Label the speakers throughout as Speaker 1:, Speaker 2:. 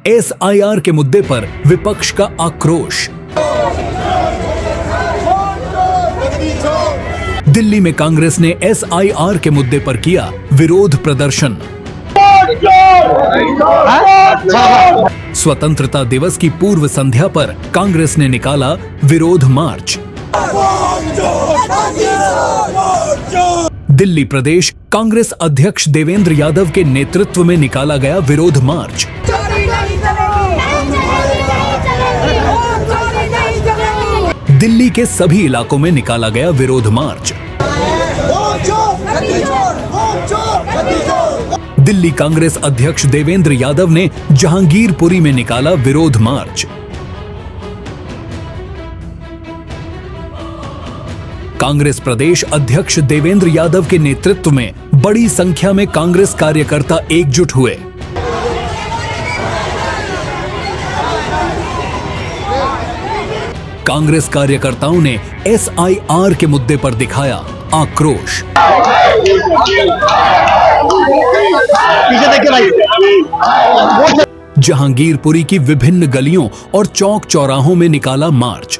Speaker 1: SIR के मुद्दे पर विपक्ष का आक्रोश। दिल्ली में कांग्रेस ने एसआईआर के मुद्दे पर किया विरोध प्रदर्शन। स्वतंत्रता दिवस की पूर्व संध्या पर कांग्रेस ने निकाला विरोध मार्च। दिल्ली प्रदेश कांग्रेस अध्यक्ष देवेंद्र यादव के नेतृत्व में निकाला गया विरोध मार्च। दिल्ली के सभी इलाकों में निकाला गया विरोध मार्च। दिल्ली कांग्रेस अध्यक्ष देवेंद्र यादव ने जहांगीरपुरी में निकाला विरोध मार्च। कांग्रेस प्रदेश अध्यक्ष देवेंद्र यादव के नेतृत्व में बड़ी संख्या में कांग्रेस कार्यकर्ता एकजुट हुए। कांग्रेस कार्यकर्ताओं ने एसआईआर के मुद्दे पर दिखाया आक्रोश। जहांगीरपुरी की विभिन्न गलियों और चौक चौराहों में निकाला मार्च।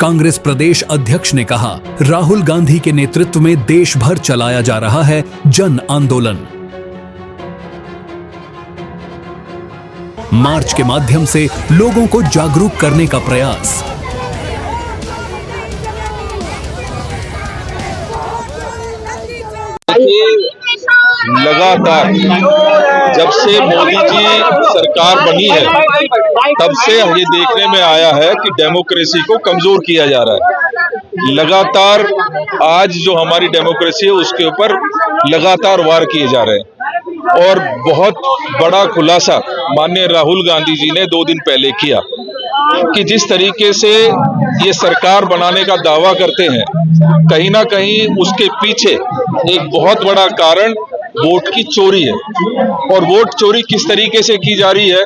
Speaker 1: कांग्रेस प्रदेश अध्यक्ष ने कहा, राहुल गांधी के नेतृत्व में देश भर चलाया जा रहा है जन आंदोलन। मार्च के माध्यम से लोगों को जागरूक करने का प्रयास।
Speaker 2: लगातार जब से मोदी जी सरकार बनी है तब से ये देखने में आया है कि डेमोक्रेसी को कमजोर किया जा रहा है। लगातार आज जो हमारी डेमोक्रेसी है उसके ऊपर लगातार वार किए जा रहे हैं और बहुत बड़ा खुलासा माननीय राहुल गांधी जी ने 2 दिन पहले किया कि जिस तरीके से ये सरकार बनाने का दावा करते हैं, कहीं ना कहीं उसके पीछे एक बहुत बड़ा कारण वोट की चोरी है और वोट चोरी किस तरीके से की जा रही है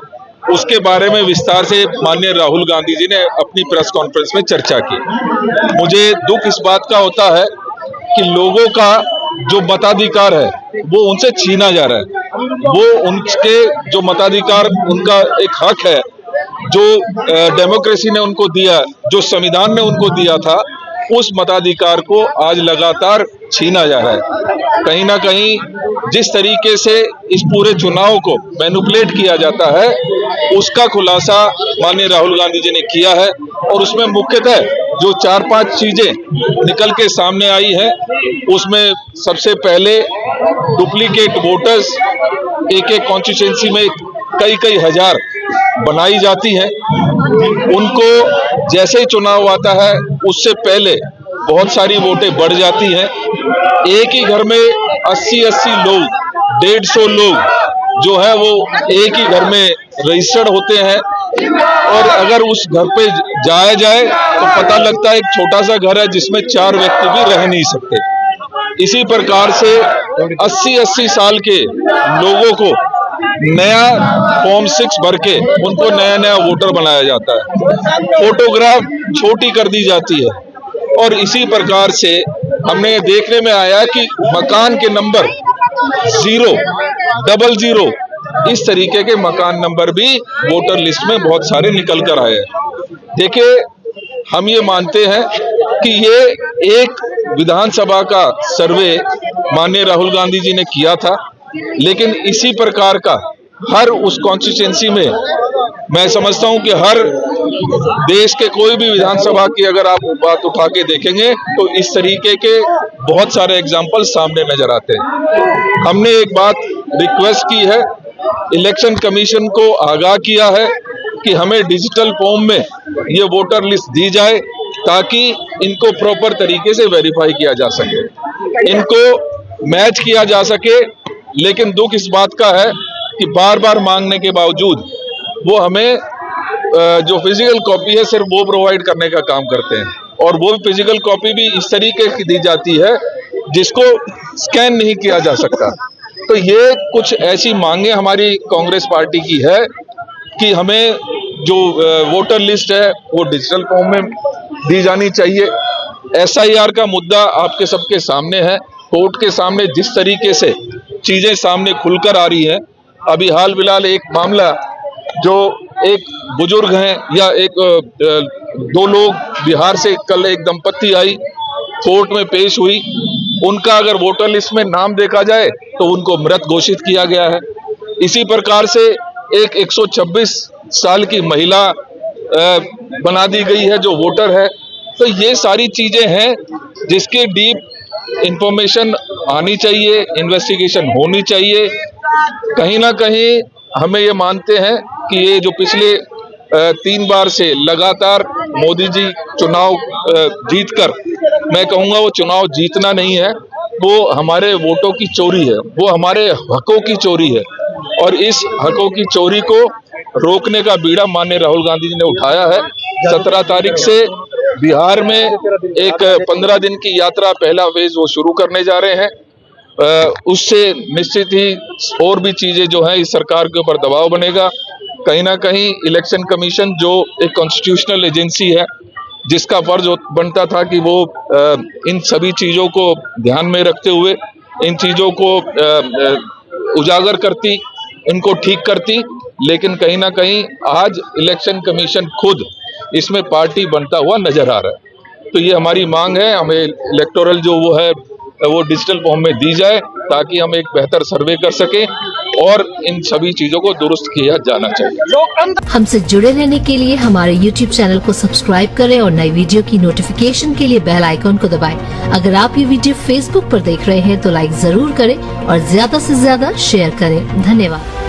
Speaker 2: उसके बारे में विस्तार से माननीय राहुल गांधी जी ने अपनी प्रेस कॉन्फ्रेंस में चर्चा की। मुझे दुख इस बात का होता है कि लोगों का जो मताधिकार है वो उनसे छीना जा रहा है। वो उनके जो मताधिकार, उनका एक हक है जो डेमोक्रेसी ने उनको दिया, जो संविधान ने उनको दिया था, उस मताधिकार को आज लगातार छीना जा रहा है। कहीं ना कहीं जिस तरीके से इस पूरे चुनाव को मैनिपुलेट किया जाता है उसका खुलासा माननीय राहुल गांधी जी ने किया है और उसमें मुख्यतः जो 4-5 चीजें निकल के सामने आई है उसमें सबसे पहले डुप्लीकेट वोटर्स एक कॉन्स्टिट्यूएंसी में कई हजार बनाई जाती हैं। उनको जैसे ही चुनाव आता है उससे पहले बहुत सारी वोटें बढ़ जाती हैं। एक ही घर में 80 लोग, 150 लोग जो है वो एक ही घर में रजिस्टर्ड होते हैं और अगर उस घर पे जाया जाए तो पता लगता है एक छोटा सा घर है जिसमें 4 व्यक्ति भी रह नहीं सकते। इसी प्रकार से 80 साल के लोगों को नया फॉर्म 6 भर के उनको नया वोटर बनाया जाता है। फोटोग्राफ छोटी कर दी जाती है और इसी प्रकार से हमने देखने में आया कि मकान के नंबर 0, 00 इस तरीके के मकान नंबर भी वोटर लिस्ट में बहुत सारे निकल कर आए हैं। देखिए, हम ये मानते हैं कि ये एक विधानसभा का सर्वे माननीय राहुल गांधी जी ने किया था, लेकिन इसी प्रकार का हर उस कॉन्स्टिट्यूएंसी में मैं समझता हूं कि हर देश के कोई भी विधानसभा की अगर आप बात उठा के देखेंगे तो इस तरीके के बहुत सारे एग्जाम्पल सामने नजर आते हैं। हमने एक बात रिक्वेस्ट की है, इलेक्शन कमीशन को आगाह किया है कि हमें डिजिटल फॉर्म में ये वोटर लिस्ट दी जाए ताकि इनको प्रॉपर तरीके से वेरीफाई किया जा सके, इनको मैच किया जा सके। लेकिन दुख इस बात का है कि बार मांगने के बावजूद वो हमें जो फिजिकल कॉपी है सिर्फ वो प्रोवाइड करने का काम करते हैं और वो फिजिकल कॉपी भी इस तरीके की दी जाती है जिसको स्कैन नहीं किया जा सकता। तो ये कुछ ऐसी मांगे हमारी कांग्रेस पार्टी की है कि हमें जो वोटर लिस्ट है वो डिजिटल फॉर्म में दी जानी चाहिए। एसआईआर का मुद्दा आपके सबके सामने है। कोर्ट के सामने जिस तरीके से चीजें सामने खुलकर आ रही हैं। अभी हाल फिलहाल एक मामला, जो एक बुजुर्ग हैं या एक दो लोग बिहार से, कल एक दंपत्ति आई, कोर्ट में पेश हुई, उनका अगर वोटर लिस्ट में नाम देखा जाए तो उनको मृत घोषित किया गया है। इसी प्रकार से एक 126 साल की महिला बना दी गई है जो वोटर है। तो ये सारी चीजें हैं जिसके डीप इंफॉर्मेशन आनी चाहिए, इन्वेस्टिगेशन होनी चाहिए। कहीं ना कहीं हमें ये मानते हैं कि ये जो पिछले 3 बार से लगातार मोदी जी चुनाव जीतकर, मैं कहूँगा वो चुनाव जीतना नहीं है, वो हमारे वोटों की चोरी है, वो हमारे हकों की चोरी है। और इस हकों की चोरी को रोकने का बीड़ा माननीय राहुल गांधी जी ने उठाया है। 17 तारीख से बिहार में एक 15 दिन की यात्रा, पहला फेज वो शुरू करने जा रहे हैं। उससे निश्चित ही और भी चीजें जो है इस सरकार के ऊपर दबाव बनेगा। कहीं ना कहीं इलेक्शन कमीशन जो एक कॉन्स्टिट्यूशनल एजेंसी है, जिसका फर्ज बनता था कि वो इन सभी चीजों को ध्यान में रखते हुए इन चीजों को उजागर करती, इनको ठीक करती, लेकिन कहीं ना कहीं आज इलेक्शन कमीशन खुद इसमें पार्टी बनता हुआ नजर आ रहा है। तो ये हमारी मांग है, हमें इलेक्टोरल जो वो है वो डिजिटल फॉर्म में दी जाए ताकि हम एक बेहतर सर्वे कर सकें, और इन सभी चीजों को दुरुस्त किया जाना चाहिए।
Speaker 3: हमसे जुड़े रहने के लिए हमारे YouTube चैनल को सब्सक्राइब करें और नई वीडियो की नोटिफिकेशन के लिए बेल आइकॉन को दबाएं। अगर आप ये वीडियो Facebook पर देख रहे हैं तो लाइक जरूर करें और ज्यादा से ज्यादा शेयर करें। धन्यवाद।